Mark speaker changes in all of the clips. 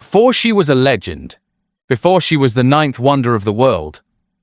Speaker 1: Before she was a legend, before she was the ninth wonder of the world,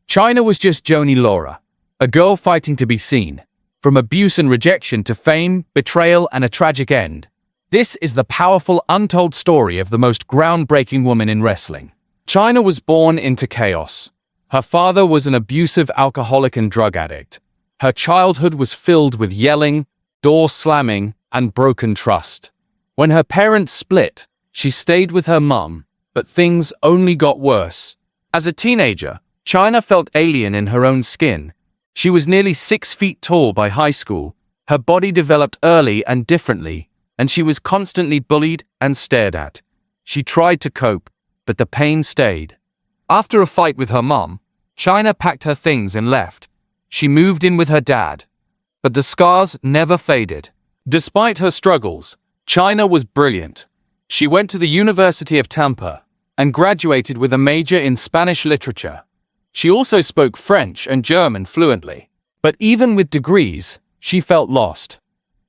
Speaker 1: Chyna was just Joni Laurer, a girl fighting to be seen. From abuse and rejection to fame, betrayal, and a tragic end. This is the powerful, untold story of the most groundbreaking woman in wrestling. Chyna was born into chaos. Her father was an abusive alcoholic and drug addict. Her childhood was filled with yelling, door slamming, and broken trust. When her parents split, she stayed with her mum, but things only got worse. As a teenager, Chyna felt alien in her own skin. She was nearly 6 feet tall by high school. Her body developed early and differently, and she was constantly bullied and stared at. She tried to cope, but the pain stayed. After a fight with her mom, Chyna packed her things and left. She moved in with her dad, but the scars never faded. Despite her struggles, Chyna was brilliant. She went to the University of Tampa and graduated with a major in Spanish literature. She also spoke French and German fluently. But even with degrees, she felt lost.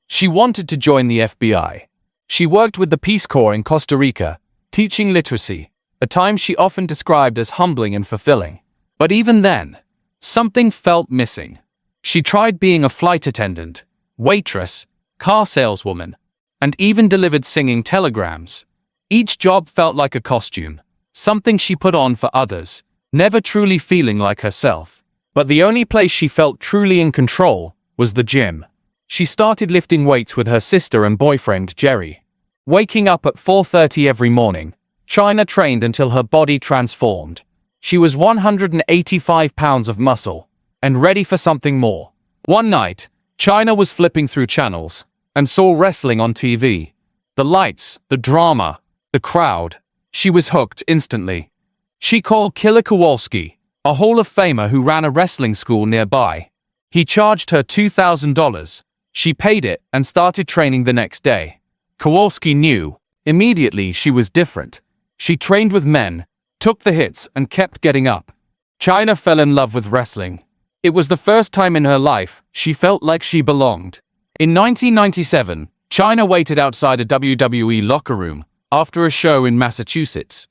Speaker 1: She wanted to join the FBI. She worked with the Peace Corps in Costa Rica, teaching literacy, a time she often described as humbling and fulfilling. But even then, something felt missing. She tried being a flight attendant, waitress, car saleswoman, and even delivered singing telegrams. Each job felt like a costume, something she put on for others, never truly feeling like herself. But the only place she felt truly in control was the gym. She started lifting weights with her sister and boyfriend, Jerry. Waking up at 4:30 every morning, Chyna trained until her body transformed. She was 185 pounds of muscle, and ready for something more. One night, Chyna was flipping through channels, and saw wrestling on TV. The lights, the drama, the crowd. She was hooked instantly. She called Killer Kowalski, a Hall of Famer who ran a wrestling school nearby. He charged her $2,000. She paid it and started training the next day. Kowalski knew, immediately, she was different. She trained with men, took the hits, and kept getting up. Chyna fell in love with wrestling. It was the first time in her life she felt like she belonged. In 1997, Chyna waited outside a WWE locker room after a show in Massachusetts.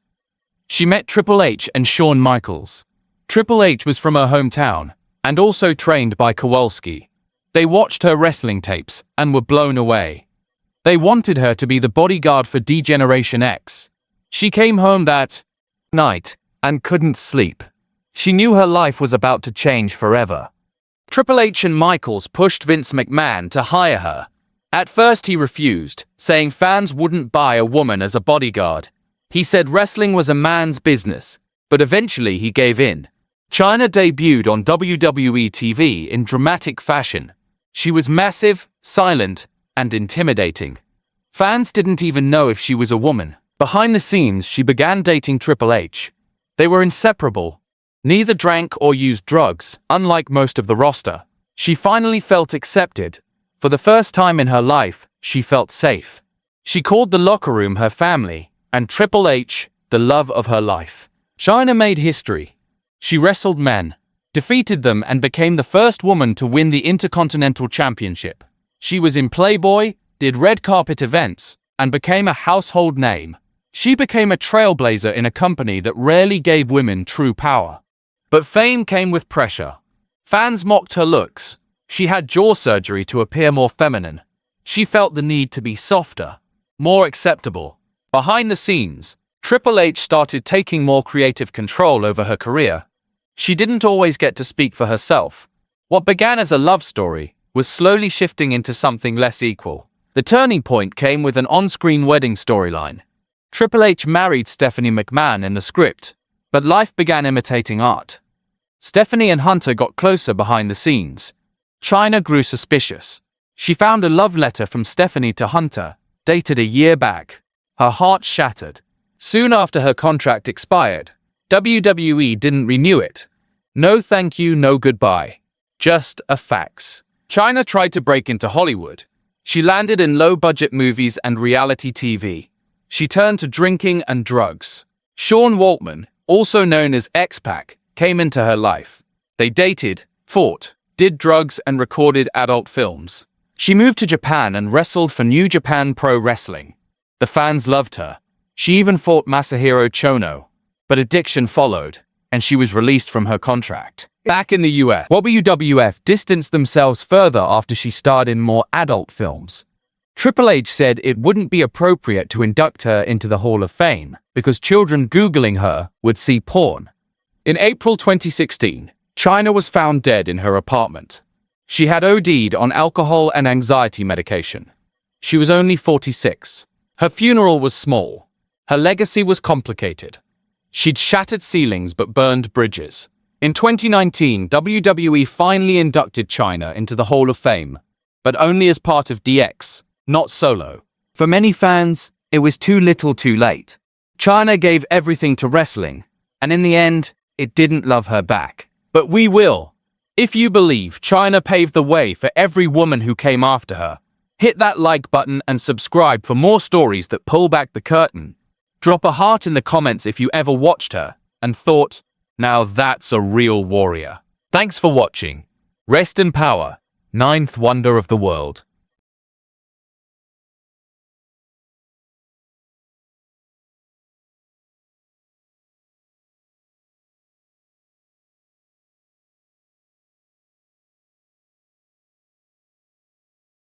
Speaker 1: She met Triple H and Shawn Michaels. Triple H was from her hometown and also trained by Kowalski. They watched her wrestling tapes and were blown away. They wanted her to be the bodyguard for D-Generation X. She came home that night and couldn't sleep. She knew her life was about to change forever. Triple H and Michaels pushed Vince McMahon to hire her. At first he refused, saying fans wouldn't buy a woman as a bodyguard. He said wrestling was a man's business, but eventually he gave in. Chyna debuted on WWE TV in dramatic fashion. She was massive, silent, and intimidating. Fans didn't even know if she was a woman. Behind the scenes, she began dating Triple H. They were inseparable. Neither drank or used drugs, unlike most of the roster. She finally felt accepted. For the first time in her life, she felt safe. She called the locker room her family, and Triple H, the love of her life. Chyna made history. She wrestled men, defeated them, and became the first woman to win the Intercontinental Championship. She was in Playboy, did red carpet events, and became a household name. She became a trailblazer in a company that rarely gave women true power. But fame came with pressure. Fans mocked her looks. She had jaw surgery to appear more feminine. She felt the need to be softer, more acceptable. Behind the scenes, Triple H started taking more creative control over her career. She didn't always get to speak for herself. What began as a love story was slowly shifting into something less equal. The turning point came with an on-screen wedding storyline. Triple H married Stephanie McMahon in the script, but life began imitating art. Stephanie and Hunter got closer behind the scenes. Chyna grew suspicious. She found a love letter from Stephanie to Hunter, dated a year back. Her heart shattered. Soon after her contract expired, WWE didn't renew it. No thank you, no goodbye. Just a fax. Chyna tried to break into Hollywood. She landed in low-budget movies and reality TV. She turned to drinking and drugs. Sean Waltman, also known as X-Pac, came into her life. They dated, fought, did drugs, and recorded adult films. She moved to Japan and wrestled for New Japan Pro Wrestling. The fans loved her. She even fought Masahiro Chono, but addiction followed, and she was released from her contract. Back in the US, WWF distanced themselves further after she starred in more adult films. Triple H said it wouldn't be appropriate to induct her into the Hall of Fame because children Googling her would see porn. In April 2016, Chyna was found dead in her apartment. She had OD'd on alcohol and anxiety medication. She was only 46. Her funeral was small. Her legacy was complicated. She'd shattered ceilings but burned bridges. In 2019, WWE finally inducted Chyna into the Hall of Fame, but only as part of DX, not solo. For many fans, it was too little too late. Chyna gave everything to wrestling, and in the end, it didn't love her back. But we will. If you believe Chyna paved the way for every woman who came after her, hit that like button and subscribe for more stories that pull back the curtain. Drop a heart in the comments if you ever watched her and thought, now that's a real warrior. Thanks for watching. Rest in power, ninth wonder of the world.